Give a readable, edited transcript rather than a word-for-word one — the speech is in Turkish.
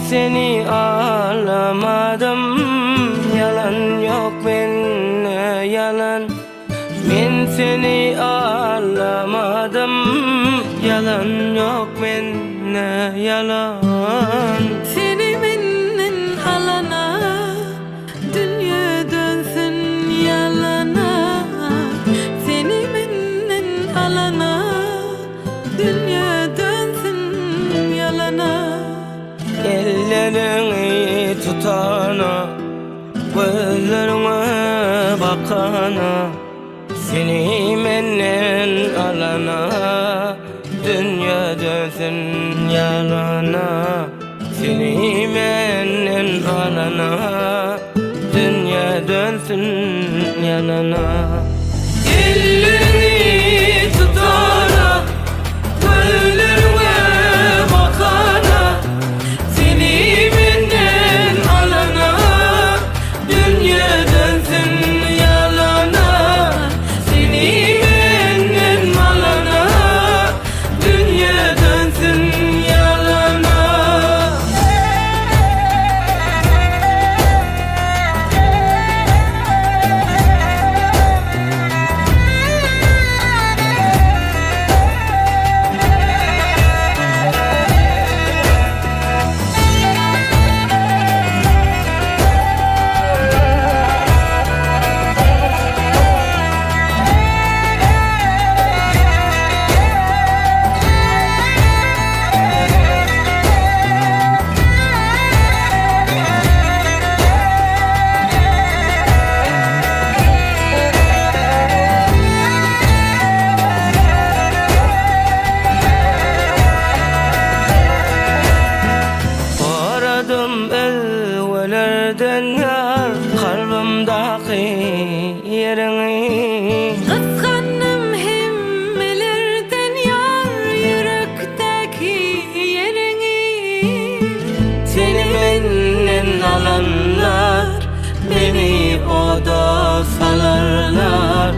seni ağlamadım, yalan yok bende yalan. Ben seni ağlamadım, yalan yok bende yalan. Seni benden alana, dünya dönsün yalana. Seni benden alana, dünya dönsün yalana. Ellerini tutana, gözlerine bakana, seni benden alana, dünya dönsün yalana. Seni benden alana, dünya dönsün yalana. Ellerini tutana, gözlerine bakana, seni benden alana, dünya dönsün yalana. Seni benden alana, dünya dönsün yalana. Aradım evvelerden yar, kalbimdaki yerini. Kıskandım himmelerden yar, yürekteki yerini. Seni benden alanlar, beni oda salarlar.